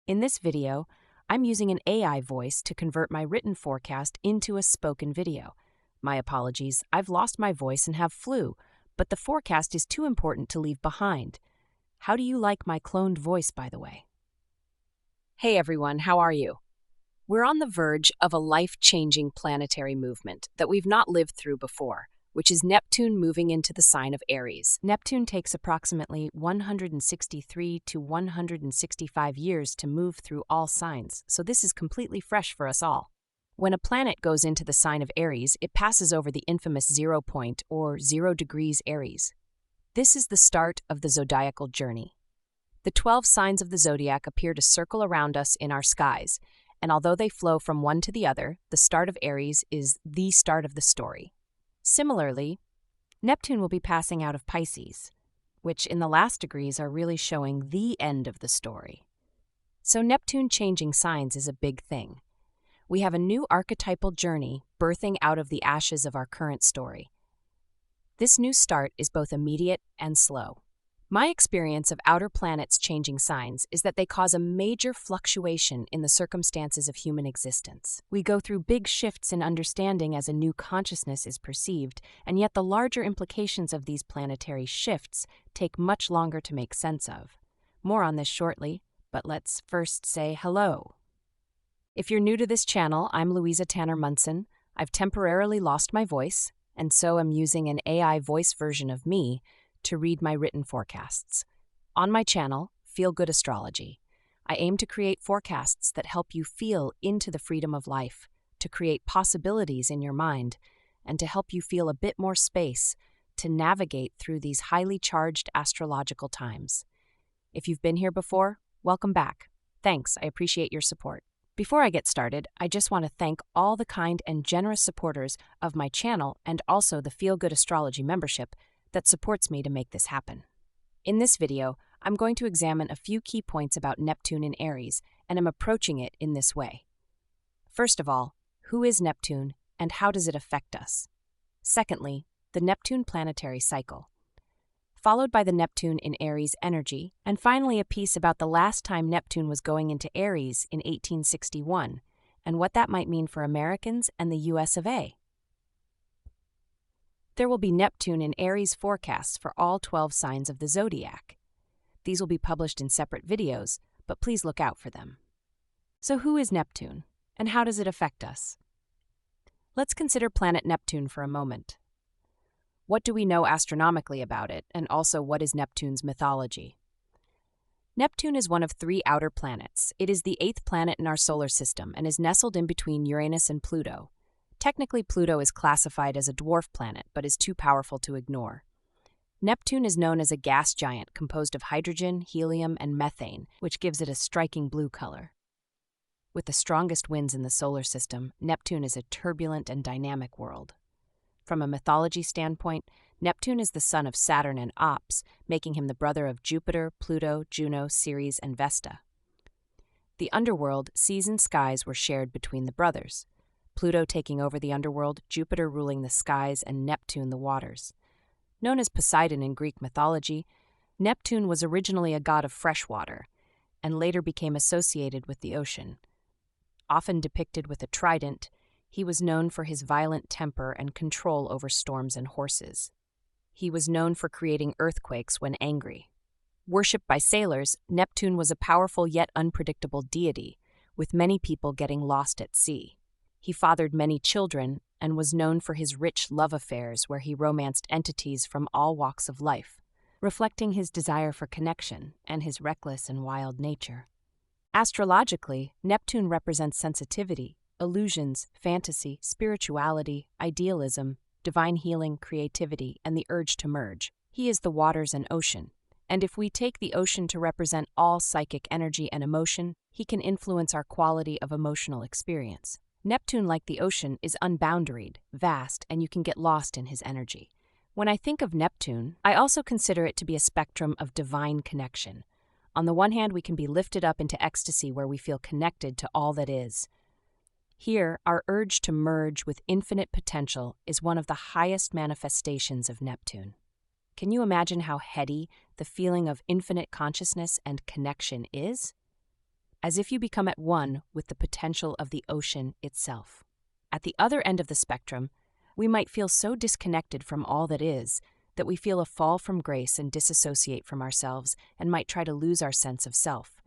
In this video, I'm using an AI voice to convert my written forecast into a spoken video. My apologies, I've lost my voice and have flu, but the forecast is too important to leave behind. How do you like my cloned voice, by the way? Hey everyone, how are you? We're on the verge of a life-changing planetary movement that we've not lived through before, which is Neptune moving into the sign of Aries. Neptune takes approximately 163 to 165 years to move through all signs, so this is completely fresh for us all. When a planet goes into the sign of Aries, it passes over the infamous 0 point, or 0 degrees Aries. This is the start of the zodiacal journey. The 12 signs of the zodiac appear to circle around us in our skies, and although they flow from one to the other, the start of Aries is the start of the story. Similarly, Neptune will be passing out of Pisces, which in the last degrees are really showing the end of the story. So Neptune changing signs is a big thing. We have a new archetypal journey birthing out of the ashes of our current story. This new start is both immediate and slow. My experience of outer planets changing signs is that they cause a major fluctuation in the circumstances of human existence. We go through big shifts in understanding as a new consciousness is perceived, and yet the larger implications of these planetary shifts take much longer to make sense of. More on this shortly, but let's first say hello. If you're new to this channel, I'm Louisa Tanner Munson. I've temporarily lost my voice, and so I'm using an AI voice version of me to read my written forecasts. On my channel, Feel Good Astrology, I aim to create forecasts that help you feel into the freedom of life, to create possibilities in your mind, and to help you feel a bit more space to navigate through these highly charged astrological times. If you've been here before, welcome back. Thanks, I appreciate your support. Before I get started, I just want to thank all the kind and generous supporters of my channel and also the Feel Good Astrology membership that supports me to make this happen. In this video, I'm going to examine a few key points about Neptune in Aries, and I'm approaching it in this way. First of all, who is Neptune and how does it affect us? Secondly, the Neptune planetary cycle, followed by the Neptune in Aries energy, and finally a piece about the last time Neptune was going into Aries in 1861, and what that might mean for Americans and the US of A. There will be Neptune in Aries forecasts for all 12 signs of the zodiac. These will be published in separate videos, but please look out for them. So who is Neptune, and how does it affect us? Let's consider planet Neptune for a moment. What do we know astronomically about it, and also what is Neptune's mythology? Neptune is one of 3 outer planets. It is the 8th planet in our solar system and is nestled in between Uranus and Pluto. Technically, Pluto is classified as a dwarf planet, but is too powerful to ignore. Neptune is known as a gas giant composed of hydrogen, helium, and methane, which gives it a striking blue color. With the strongest winds in the solar system, Neptune is a turbulent and dynamic world. From a mythology standpoint, Neptune is the son of Saturn and Ops, making him the brother of Jupiter, Pluto, Juno, Ceres, and Vesta. The underworld, seas and skies were shared between the brothers. Pluto taking over the underworld, Jupiter ruling the skies, and Neptune the waters. Known as Poseidon in Greek mythology, Neptune was originally a god of fresh water, and later became associated with the ocean. Often depicted with a trident, he was known for his violent temper and control over storms and horses. He was known for creating earthquakes when angry. Worshipped by sailors, Neptune was a powerful yet unpredictable deity, with many people getting lost at sea. He fathered many children and was known for his rich love affairs where he romanced entities from all walks of life, reflecting his desire for connection and his reckless and wild nature. Astrologically, Neptune represents sensitivity, illusions, fantasy, spirituality, idealism, divine healing, creativity, and the urge to merge. He is the waters and ocean, and if we take the ocean to represent all psychic energy and emotion, he can influence our quality of emotional experience. Neptune, like the ocean, is unboundaried, vast, and you can get lost in his energy. When I think of Neptune, I also consider it to be a spectrum of divine connection. On the one hand, we can be lifted up into ecstasy where we feel connected to all that is. Here, our urge to merge with infinite potential is one of the highest manifestations of Neptune. Can you imagine how heady the feeling of infinite consciousness and connection is? as if you become at one with the potential of the ocean itself. At the other end of the spectrum, we might feel so disconnected from all that is that we feel a fall from grace and disassociate from ourselves and might try to lose our sense of self.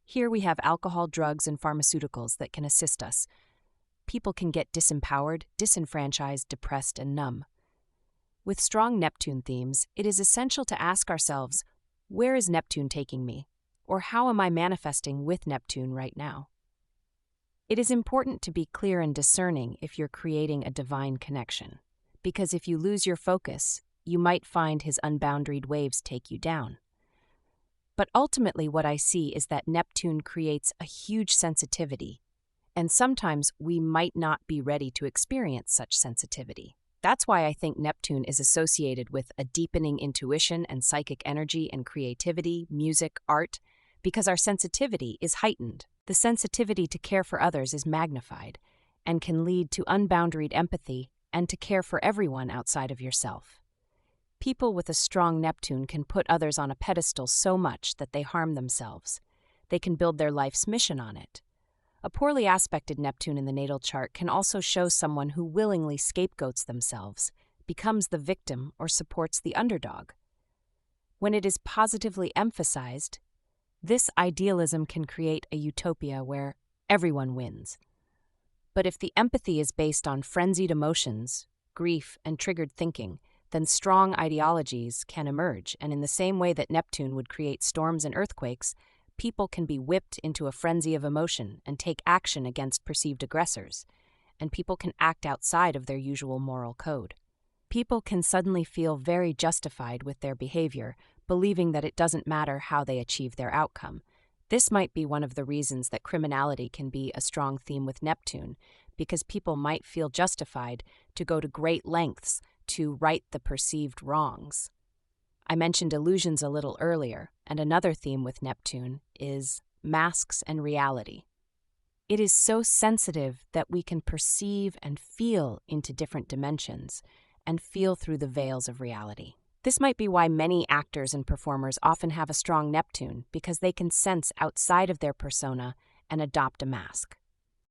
Here we have alcohol, drugs, and pharmaceuticals that can assist us. People can get disempowered, disenfranchised, depressed, and numb. With strong Neptune themes, it is essential to ask ourselves, where is Neptune taking me? Or how am I manifesting with Neptune right now? It is important to be clear and discerning if you're creating a divine connection, because if you lose your focus, you might find his unboundaried waves take you down. But ultimately what I see is that Neptune creates a huge sensitivity, and sometimes we might not be ready to experience such sensitivity. That's why I think Neptune is associated with a deepening intuition and psychic energy and creativity, music, art, because our sensitivity is heightened. The sensitivity to care for others is magnified and can lead to unboundaried empathy and to care for everyone outside of yourself. People with a strong Neptune can put others on a pedestal so much that they harm themselves. They can build their life's mission on it. A poorly aspected Neptune in the natal chart can also show someone who willingly scapegoats themselves, becomes the victim, or supports the underdog. When it is positively emphasized, this idealism can create a utopia where everyone wins. But if the empathy is based on frenzied emotions, grief, and triggered thinking, then strong ideologies can emerge, and in the same way that Neptune would create storms and earthquakes, people can be whipped into a frenzy of emotion and take action against perceived aggressors, and people can act outside of their usual moral code. People can suddenly feel very justified with their behavior, believing that it doesn't matter how they achieve their outcome. This might be one of the reasons that criminality can be a strong theme with Neptune, because people might feel justified to go to great lengths to right the perceived wrongs. I mentioned illusions a little earlier, and another theme with Neptune is masks and reality. It is so sensitive that we can perceive and feel into different dimensions and feel through the veils of reality. This might be why many actors and performers often have a strong Neptune, because they can sense outside of their persona and adopt a mask.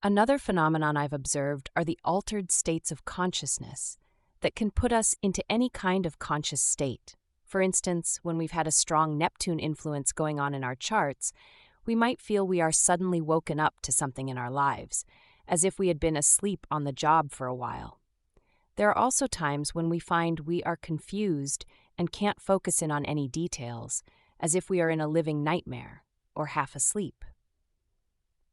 Another phenomenon I've observed are the altered states of consciousness that can put us into any kind of conscious state. For instance, when we've had a strong Neptune influence going on in our charts, we might feel we are suddenly woken up to something in our lives, as if we had been asleep on the job for a while. There are also times when we find we are confused and can't focus in on any details, as if we are in a living nightmare or half asleep.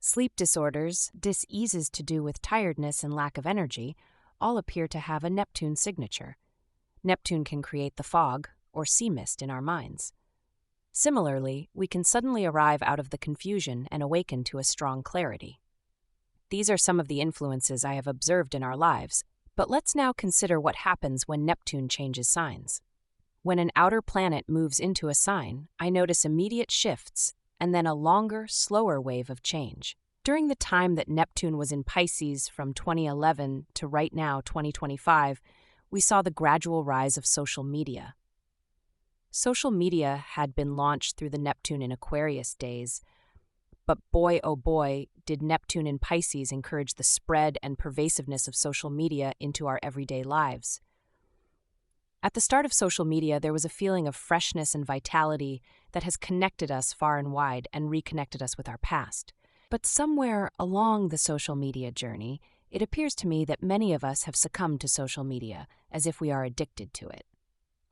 Sleep disorders, diseases to do with tiredness and lack of energy, all appear to have a Neptune signature. Neptune can create the fog or sea mist in our minds. Similarly, we can suddenly arrive out of the confusion and awaken to a strong clarity. These are some of the influences I have observed in our lives, but let's now consider what happens when Neptune changes signs. When an outer planet moves into a sign, I notice immediate shifts and then a longer, slower wave of change. During the time that Neptune was in Pisces from 2011 to right now, 2025, we saw the gradual rise of social media. Social media had been launched through the Neptune in Aquarius days, but boy oh boy, did Neptune in Pisces encourage the spread and pervasiveness of social media into our everyday lives. At the start of social media, there was a feeling of freshness and vitality that has connected us far and wide and reconnected us with our past. But somewhere along the social media journey, it appears to me that many of us have succumbed to social media as if we are addicted to it.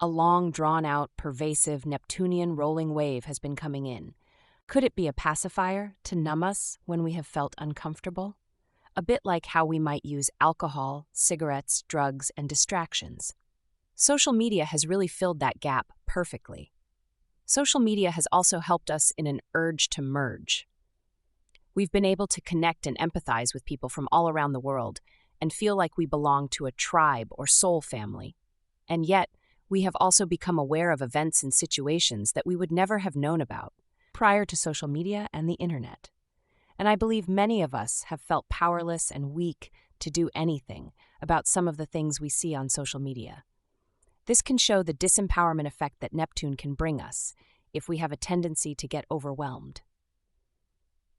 A long, drawn-out, pervasive Neptunian rolling wave has been coming in. Could it be a pacifier to numb us when we have felt uncomfortable? A bit like how we might use alcohol, cigarettes, drugs, and distractions. Social media has really filled that gap perfectly. Social media has also helped us in an urge to merge. We've been able to connect and empathize with people from all around the world and feel like we belong to a tribe or soul family. And yet, we have also become aware of events and situations that we would never have known about prior to social media and the internet. And I believe many of us have felt powerless and weak to do anything about some of the things we see on social media. This can show the disempowerment effect that Neptune can bring us if we have a tendency to get overwhelmed.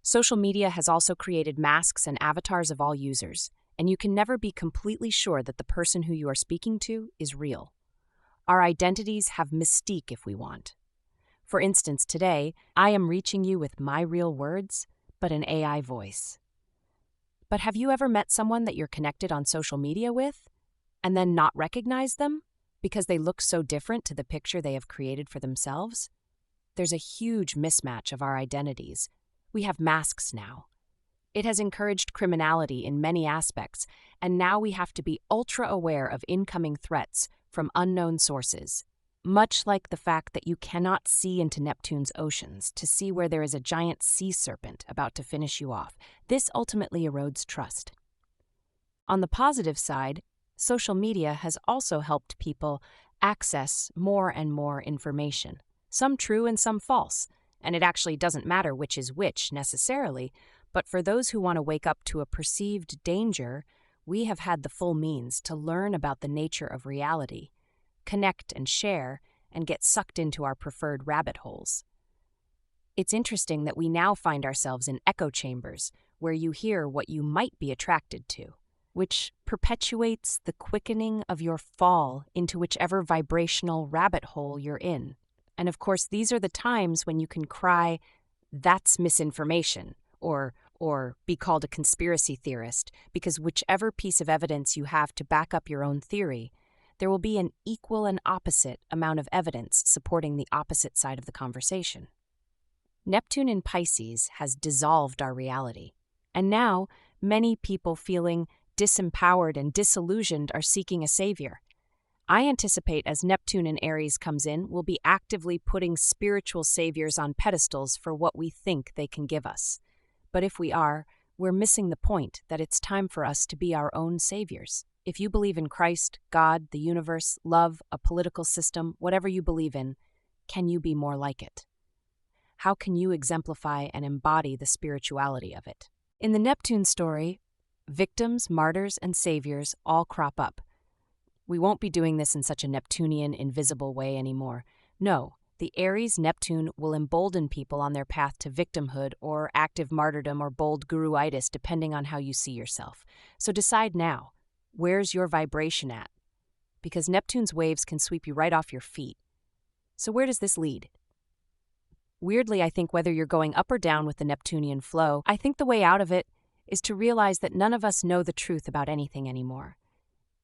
Social media has also created masks and avatars of all users, and you can never be completely sure that the person who you are speaking to is real. Our identities have mystique if we want. For instance, today, I am reaching you with my real words, but an AI voice. But have you ever met someone that you're connected on social media with, and then not recognized them because they look so different to the picture they have created for themselves? There's a huge mismatch of our identities. We have masks now. It has encouraged criminality in many aspects, and now we have to be ultra aware of incoming threats from unknown sources. Much like the fact that you cannot see into Neptune's oceans to see where there is a giant sea serpent about to finish you off, this ultimately erodes trust. On the positive side, social media has also helped people access more and more information, some true and some false, and it actually doesn't matter which is which necessarily, but for those who want to wake up to a perceived danger, we have had the full means to learn about the nature of reality, connect and share, and get sucked into our preferred rabbit holes. It's interesting that we now find ourselves in echo chambers where you hear what you might be attracted to, which perpetuates the quickening of your fall into whichever vibrational rabbit hole you're in. And of course, these are the times when you can cry, "That's misinformation," or be called a conspiracy theorist, because whichever piece of evidence you have to back up your own theory, there will be an equal and opposite amount of evidence supporting the opposite side of the conversation. Neptune in Pisces has dissolved our reality, and now many people feeling disempowered and disillusioned are seeking a savior. I anticipate as Neptune in Aries comes in, we'll be actively putting spiritual saviors on pedestals for what we think they can give us. But if we are, we're missing the point that it's time for us to be our own saviors. If you believe in Christ, God, the universe, love, a political system, whatever you believe in, can you be more like it? How can you exemplify and embody the spirituality of it? In the Neptune story, victims, martyrs, and saviors all crop up. We won't be doing this in such a Neptunian, invisible way anymore. No, the Aries Neptune will embolden people on their path to victimhood or active martyrdom or bold guruitis, depending on how you see yourself. So decide now, where's your vibration at? Because Neptune's waves can sweep you right off your feet. So where does this lead? Weirdly, I think whether you're going up or down with the Neptunian flow, I think the way out of it is to realize that none of us know the truth about anything anymore.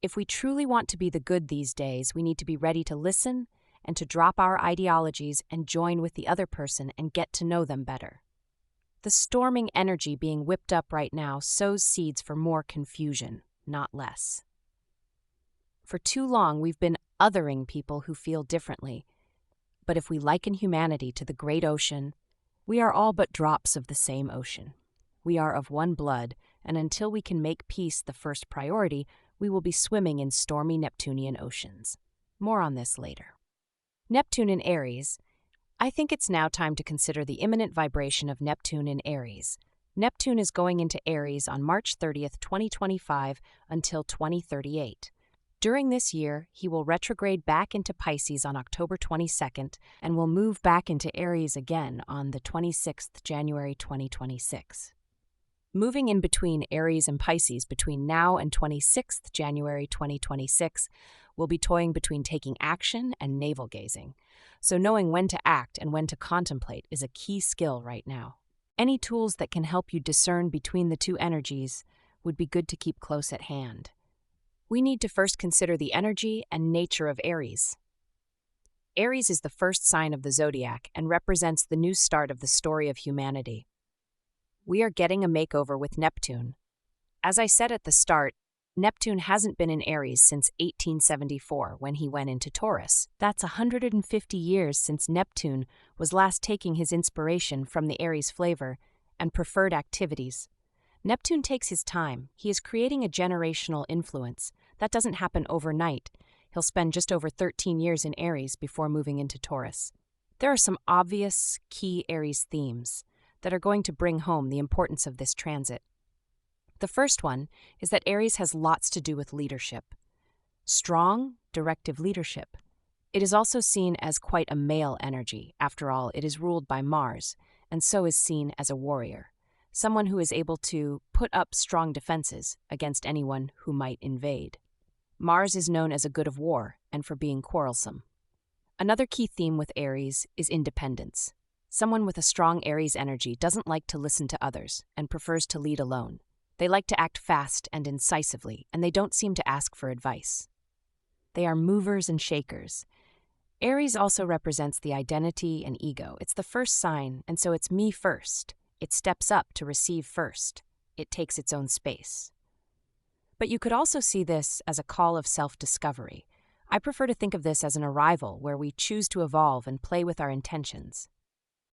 If we truly want to be the good these days, we need to be ready to listen and to drop our ideologies and join with the other person and get to know them better. The storming energy being whipped up right now sows seeds for more confusion, not less. For too long, we've been othering people who feel differently. But if we liken humanity to the great ocean, we are all but drops of the same ocean. We are of one blood, and until we can make peace the first priority, we will be swimming in stormy Neptunian oceans. More on this later. Neptune in Aries. I think it's now time to consider the imminent vibration of Neptune in Aries. Neptune is going into Aries on March 30th, 2025 until 2038. During this year, he will retrograde back into Pisces on October 22nd and will move back into Aries again on the 26th January 2026. Moving in between Aries and Pisces between now and 26th January 2026, we'll be toying between taking action and navel-gazing. So knowing when to act and when to contemplate is a key skill right now. Any tools that can help you discern between the two energies would be good to keep close at hand. We need to first consider the energy and nature of Aries. Aries is the first sign of the zodiac and represents the new start of the story of humanity. We are getting a makeover with Neptune. As I said at the start, Neptune hasn't been in Aries since 1874 when he went into Taurus. That's 150 years since Neptune was last taking his inspiration from the Aries flavor and preferred activities. Neptune takes his time. He is creating a generational influence. That doesn't happen overnight. He'll spend just over 13 years in Aries before moving into Taurus. There are some obvious key Aries themes that are going to bring home the importance of this transit. The first one is that Aries has lots to do with leadership. Strong, directive leadership. It is also seen as quite a male energy. After all, it is ruled by Mars, and so is seen as a warrior. someone who is able to put up strong defenses against anyone who might invade. Mars is known as a god of war and for being quarrelsome. Another key theme with Aries is independence. Someone with a strong Aries energy doesn't like to listen to others and prefers to lead alone. They like to act fast and incisively, and they don't seem to ask for advice. They are movers and shakers. Aries also represents the identity and ego. It's the first sign, and so it's me first. It steps up to receive first. It takes its own space. But you could also see this as a call of self-discovery. I prefer to think of this as an arrival where we choose to evolve and play with our intentions.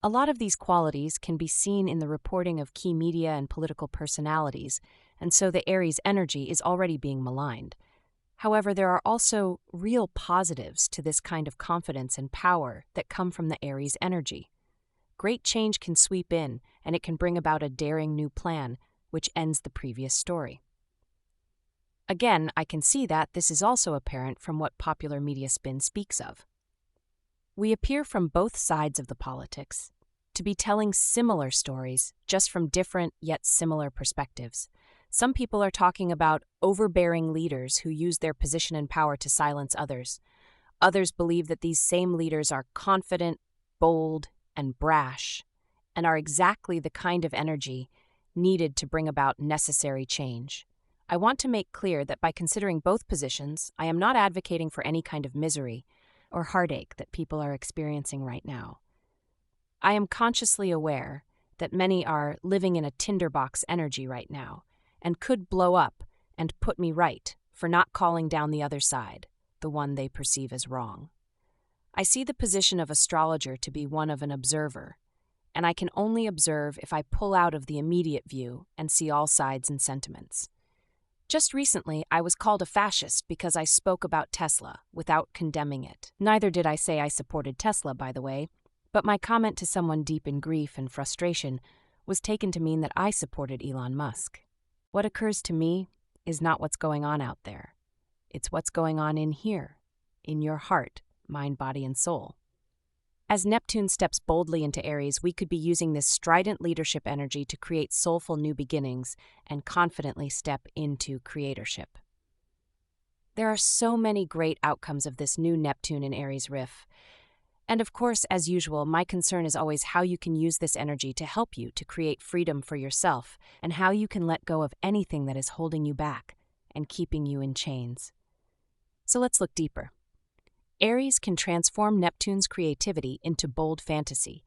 A lot of these qualities can be seen in the reporting of key media and political personalities, and so the Aries energy is already being maligned. However, there are also real positives to this kind of confidence and power that come from the Aries energy. Great change can sweep in, and it can bring about a daring new plan, which ends the previous story. Again, I can see that this is also apparent from what popular media spin speaks of. We appear from both sides of the politics to be telling similar stories, just from different yet similar perspectives. Some people are talking about overbearing leaders who use their position and power to silence others. Others believe that these same leaders are confident, bold, and brash, and are exactly the kind of energy needed to bring about necessary change. I want to make clear that by considering both positions, I am not advocating for any kind of misery or heartache that people are experiencing right now. I am consciously aware that many are living in a tinderbox energy right now and could blow up and put me right for not calling down the other side, the one they perceive as wrong. I see the position of astrologer to be one of an observer, and I can only observe if I pull out of the immediate view and see all sides and sentiments. Just recently, I was called a fascist because I spoke about Tesla without condemning it. Neither did I say I supported Tesla, by the way, but my comment to someone deep in grief and frustration was taken to mean that I supported Elon Musk. What occurs to me is not what's going on out there. It's what's going on in here, in your heart, mind, body, and soul. As Neptune steps boldly into Aries, we could be using this strident leadership energy to create soulful new beginnings and confidently step into creatorship. There are so many great outcomes of this new Neptune in Aries riff. And of course, as usual, my concern is always how you can use this energy to help you to create freedom for yourself and how you can let go of anything that is holding you back and keeping you in chains. So let's look deeper. Aries can transform Neptune's creativity into bold fantasy.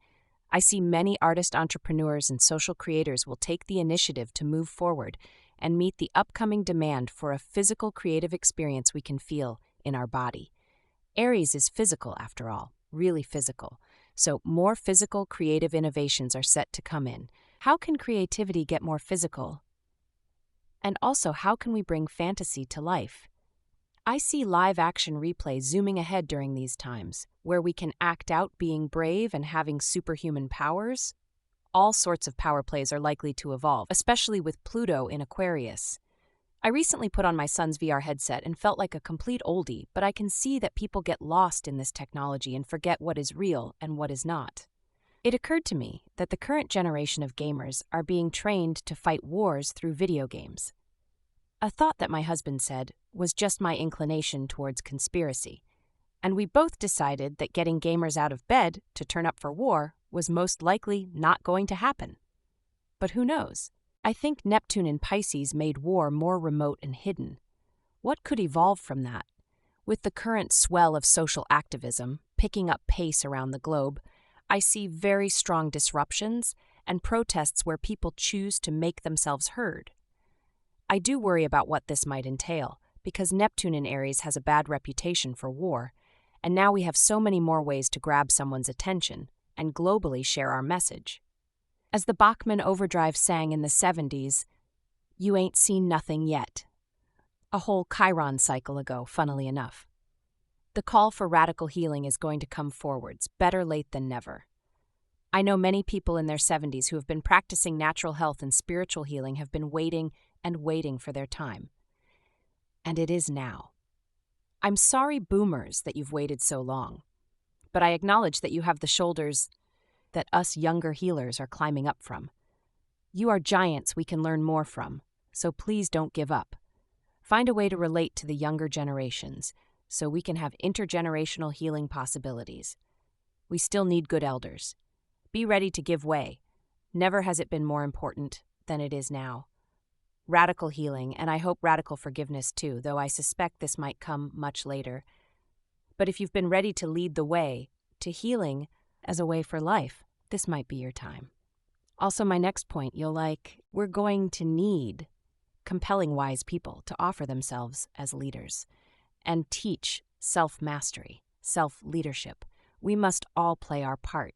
I see many artist entrepreneurs and social creators will take the initiative to move forward and meet the upcoming demand for a physical creative experience we can feel in our body. Aries is physical, after all, really physical. So more physical creative innovations are set to come in. How can creativity get more physical? And also, how can we bring fantasy to life? I see live-action replays zooming ahead during these times, where we can act out being brave and having superhuman powers. All sorts of power plays are likely to evolve, especially with Pluto in Aquarius. I recently put on my son's VR headset and felt like a complete oldie, but I can see that people get lost in this technology and forget what is real and what is not. It occurred to me that the current generation of gamers are being trained to fight wars through video games. A thought that my husband said was just my inclination towards conspiracy, and we both decided that getting gamers out of bed to turn up for war was most likely not going to happen. But who knows? I think Neptune in Pisces made war more remote and hidden. What could evolve from that? With the current swell of social activism picking up pace around the globe, I see very strong disruptions and protests where people choose to make themselves heard. I do worry about what this might entail, because Neptune in Aries has a bad reputation for war, and now we have so many more ways to grab someone's attention and globally share our message. As the Bachman Overdrive sang in the 70s, "You ain't seen nothing yet." A whole Chiron cycle ago, funnily enough. The call for radical healing is going to come forwards, better late than never. I know many people in their 70s who have been practicing natural health and spiritual healing have been waiting and waiting for their time. And it is now. I'm sorry, boomers, that you've waited so long, but I acknowledge that you have the shoulders that us younger healers are climbing up from. You are giants we can learn more from, so please don't give up. Find a way to relate to the younger generations so we can have intergenerational healing possibilities. We still need good elders. Be ready to give way. Never has it been more important than it is now. Radical healing, and I hope radical forgiveness too, though I suspect this might come much later. But if you've been ready to lead the way to healing as a way for life, this might be your time. Also, my next point you'll like, we're going to need compelling wise people to offer themselves as leaders and teach self-mastery, self-leadership. We must all play our part.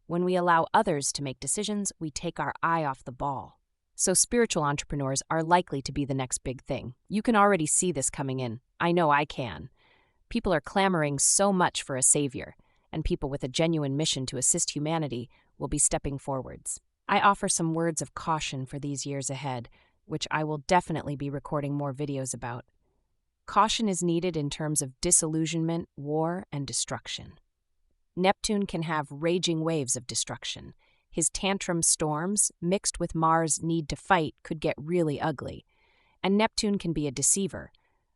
When we allow others to make decisions, we take our eye off the ball. So spiritual entrepreneurs are likely to be the next big thing. You can already see this coming in. I know I can. People are clamoring so much for a savior, and people with a genuine mission to assist humanity will be stepping forwards. I offer some words of caution for these years ahead, which I will definitely be recording more videos about. Caution is needed in terms of disillusionment, war, and destruction. Neptune can have raging waves of destruction. His tantrum storms, mixed with Mars' need to fight, could get really ugly. And Neptune can be a deceiver.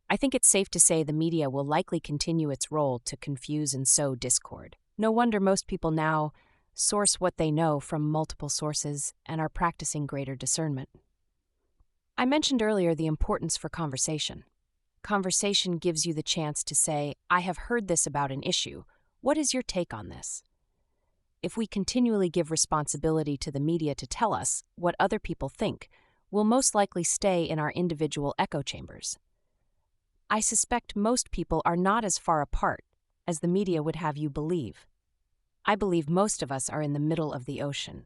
I think it's safe to say the media will likely continue its role to confuse and sow discord. No wonder most people now source what they know from multiple sources and are practicing greater discernment. I mentioned earlier the importance for conversation. Conversation gives you the chance to say, I have heard this about an issue. What is your take on this? If we continually give responsibility to the media to tell us what other people think, we'll most likely stay in our individual echo chambers. I suspect most people are not as far apart as the media would have you believe. I believe most of us are in the middle of the ocean,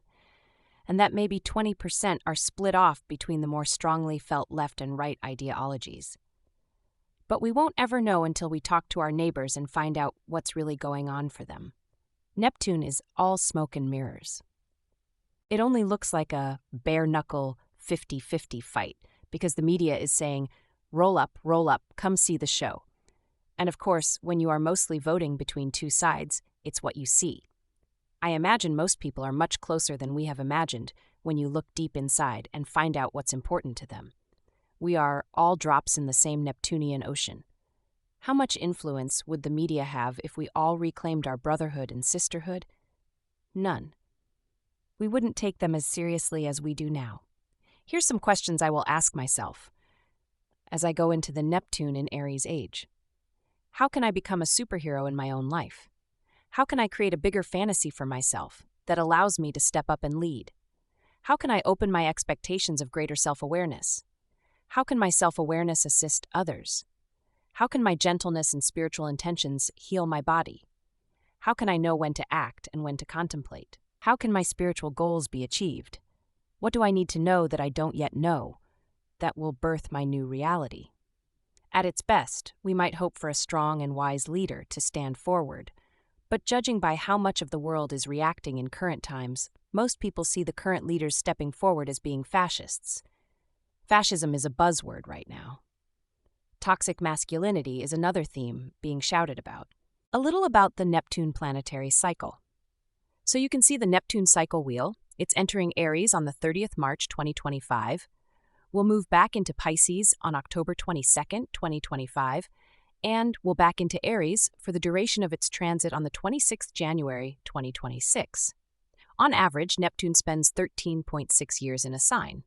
and that maybe 20% are split off between the more strongly felt left and right ideologies. But we won't ever know until we talk to our neighbors and find out what's really going on for them. Neptune is all smoke and mirrors. It only looks like a bare-knuckle 50-50 fight because the media is saying, roll up, come see the show. And of course, when you are mostly voting between two sides, it's what you see. I imagine most people are much closer than we have imagined when you look deep inside and find out what's important to them. We are all drops in the same Neptunian ocean. How much influence would the media have if we all reclaimed our brotherhood and sisterhood? None. We wouldn't take them as seriously as we do now. Here's some questions I will ask myself as I go into the Neptune in Aries age. How can I become a superhero in my own life? How can I create a bigger fantasy for myself that allows me to step up and lead? How can I open my expectations of greater self-awareness? How can my self-awareness assist others? How can my gentleness and spiritual intentions heal my body? How can I know when to act and when to contemplate? How can my spiritual goals be achieved? What do I need to know that I don't yet know that will birth my new reality? At its best, we might hope for a strong and wise leader to stand forward. But judging by how much of the world is reacting in current times, most people see the current leaders stepping forward as being fascists. Fascism is a buzzword right now. Toxic masculinity is another theme being shouted about. A little about the Neptune planetary cycle. So you can see the Neptune cycle wheel. It's entering Aries on the 30th March 2025. We'll move back into Pisces on October 22nd, 2025, and we'll back into Aries for the duration of its transit on the 26th January 2026. On average, Neptune spends 13.6 years in a sign.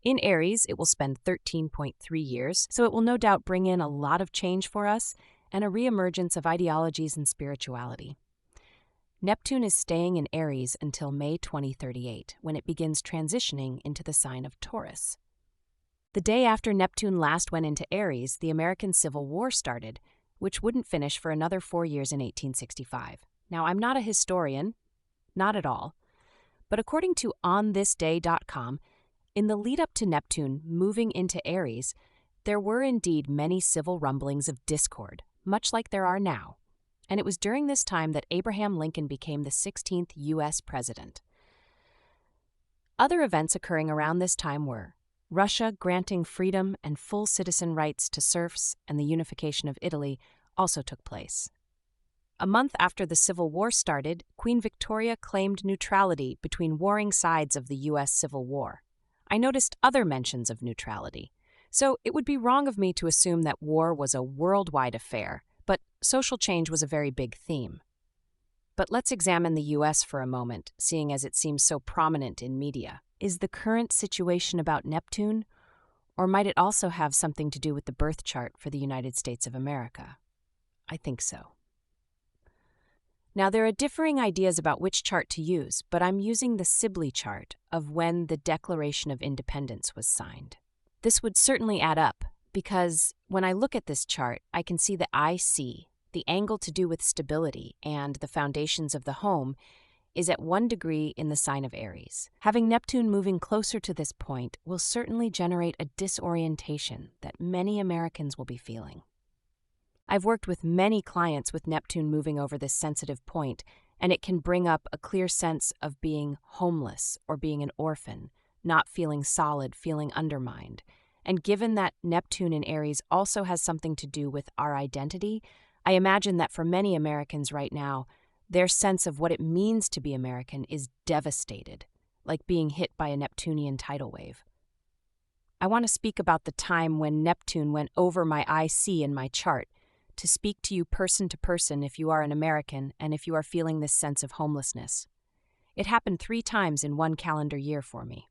In Aries, it will spend 13.3 years, so it will no doubt bring in a lot of change for us and a reemergence of ideologies and spirituality. Neptune is staying in Aries until May 2038, when it begins transitioning into the sign of Taurus. The day after Neptune last went into Aries, the American Civil War started, which wouldn't finish for another 4 years in 1865. Now, I'm not a historian, not at all, but according to onthisday.com, in the lead-up to Neptune moving into Aries, there were indeed many civil rumblings of discord, much like there are now, and it was during this time that Abraham Lincoln became the 16th U.S. president. Other events occurring around this time were Russia granting freedom and full citizen rights to serfs, and the unification of Italy also took place. A month after the Civil War started, Queen Victoria claimed neutrality between warring sides of the U.S. Civil War. I noticed other mentions of neutrality. So it would be wrong of me to assume that war was a worldwide affair, but social change was a very big theme. But let's examine the US for a moment, seeing as it seems so prominent in media. Is the current situation about Neptune, or might it also have something to do with the birth chart for the United States of America? I think so. Now, there are differing ideas about which chart to use, but I'm using the Sibley chart of when the Declaration of Independence was signed. This would certainly add up, because when I look at this chart, I can see the IC, the angle to do with stability and the foundations of the home, is at 1 degree in the sign of Aries. Having Neptune moving closer to this point will certainly generate a disorientation that many Americans will be feeling. I've worked with many clients with Neptune moving over this sensitive point, and it can bring up a clear sense of being homeless or being an orphan, not feeling solid, feeling undermined. And given that Neptune in Aries also has something to do with our identity, I imagine that for many Americans right now, their sense of what it means to be American is devastated, like being hit by a Neptunian tidal wave. I want to speak about the time when Neptune went over my IC in my chart, to speak to you person to person if you are an American and if you are feeling this sense of homelessness. It happened 3 times in 1 calendar year for me.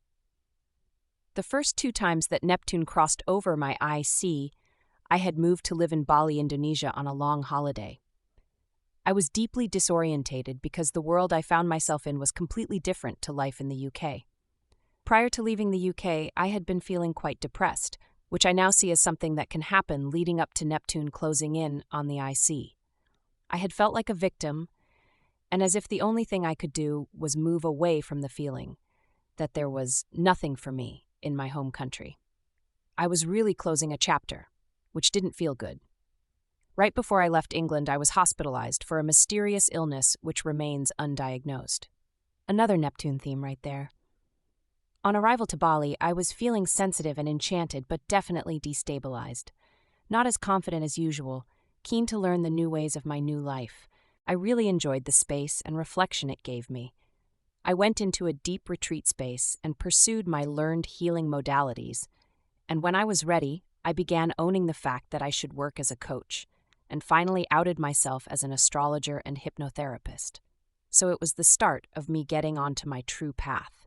The first 2 times that Neptune crossed over my IC, I had moved to live in Bali, Indonesia on a long holiday. I was deeply disorientated because the world I found myself in was completely different to life in the UK. Prior to leaving the UK, I had been feeling quite depressed, which I now see as something that can happen leading up to Neptune closing in on the IC. I had felt like a victim, and as if the only thing I could do was move away from the feeling that there was nothing for me in my home country. I was really closing a chapter, which didn't feel good. Right before I left England, I was hospitalized for a mysterious illness which remains undiagnosed. Another Neptune theme right there. On arrival to Bali, I was feeling sensitive and enchanted, but definitely destabilized. Not as confident as usual, keen to learn the new ways of my new life. I really enjoyed the space and reflection it gave me. I went into a deep retreat space and pursued my learned healing modalities. And when I was ready, I began owning the fact that I should work as a coach, and finally outed myself as an astrologer and hypnotherapist. So it was the start of me getting onto my true path.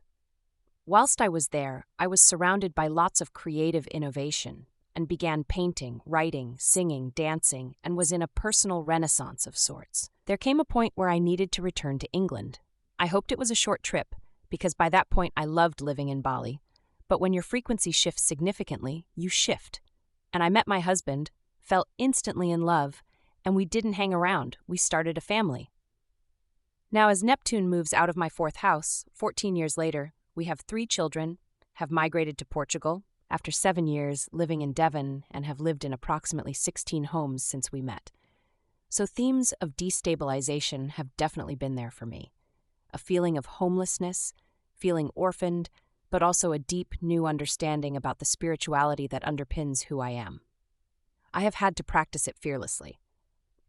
Whilst I was there, I was surrounded by lots of creative innovation and began painting, writing, singing, dancing, and was in a personal renaissance of sorts. There came a point where I needed to return to England. I hoped it was a short trip, because by that point I loved living in Bali. But when your frequency shifts significantly, you shift. And I met my husband, fell instantly in love, and we didn't hang around. We started a family. Now, as Neptune moves out of my 4th house, 14 years later, we have 3 children, have migrated to Portugal after 7 years living in Devon, and have lived in approximately 16 homes since we met. So themes of destabilization have definitely been there for me. A feeling of homelessness, feeling orphaned, but also a deep new understanding about the spirituality that underpins who I am. I have had to practice it fearlessly.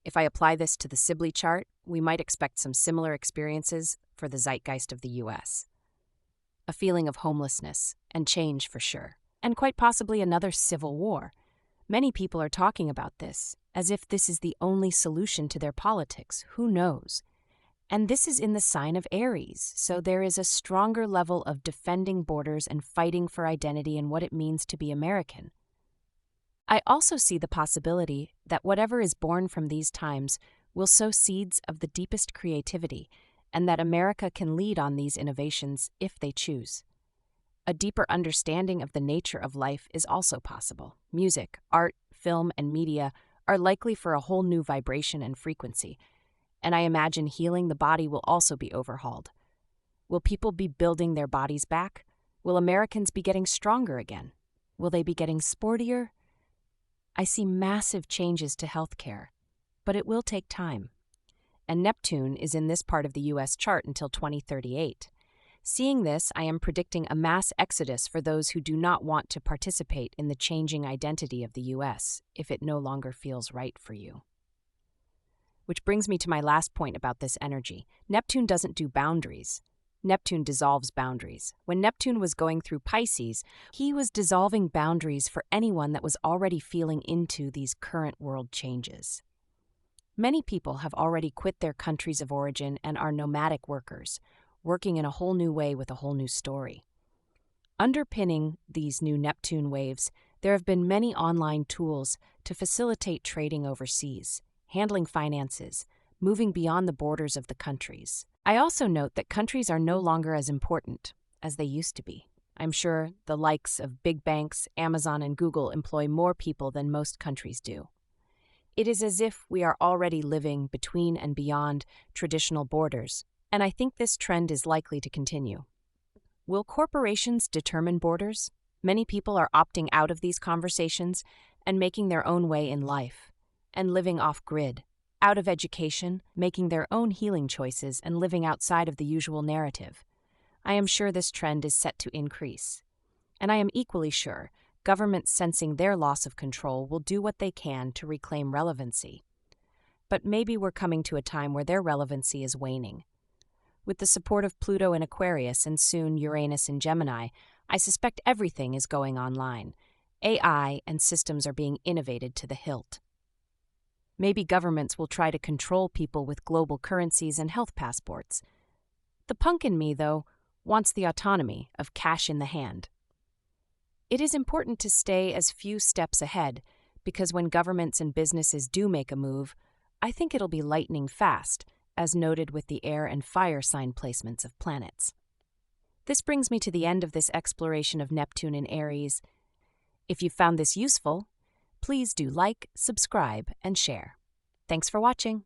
If I apply this to the Sibley chart, we might expect some similar experiences for the zeitgeist of the US. A feeling of homelessness and change for sure, and quite possibly another civil war. Many people are talking about this, as if this is the only solution to their politics. Who knows? And this is in the sign of Aries, so there is a stronger level of defending borders and fighting for identity and what it means to be American. I also see the possibility that whatever is born from these times will sow seeds of the deepest creativity, and that America can lead on these innovations if they choose. A deeper understanding of the nature of life is also possible. Music, art, film, and media are likely for a whole new vibration and frequency, and I imagine healing the body will also be overhauled. Will people be building their bodies back? Will Americans be getting stronger again? Will they be getting sportier? I see massive changes to healthcare, but it will take time. And Neptune is in this part of the US chart until 2038. Seeing this, I am predicting a mass exodus for those who do not want to participate in the changing identity of the US if it no longer feels right for you. Which brings me to my last point about this energy. Neptune doesn't do boundaries. Neptune dissolves boundaries. When Neptune was going through Pisces, he was dissolving boundaries for anyone that was already feeling into these current world changes. Many people have already quit their countries of origin and are nomadic workers, working in a whole new way with a whole new story. Underpinning these new Neptune waves, there have been many online tools to facilitate trading overseas, handling finances, moving beyond the borders of the countries. I also note that countries are no longer as important as they used to be. I'm sure the likes of big banks, Amazon, and Google employ more people than most countries do. It is as if we are already living between and beyond traditional borders, and I think this trend is likely to continue. Will corporations determine borders? Many people are opting out of these conversations and making their own way in life, and living off-grid, out of education, making their own healing choices and living outside of the usual narrative. I am sure this trend is set to increase. And I am equally sure governments sensing their loss of control will do what they can to reclaim relevancy. But maybe we're coming to a time where their relevancy is waning. With the support of Pluto in Aquarius and soon Uranus in Gemini, I suspect everything is going online. AI and systems are being innovated to the hilt. Maybe governments will try to control people with global currencies and health passports. The punk in me, though, wants the autonomy of cash in the hand. It is important to stay as few steps ahead, because when governments and businesses do make a move, I think it'll be lightning fast, as noted with the air and fire sign placements of planets. This brings me to the end of this exploration of Neptune in Aries. If you found this useful, please do like, subscribe, and share. Thanks for watching.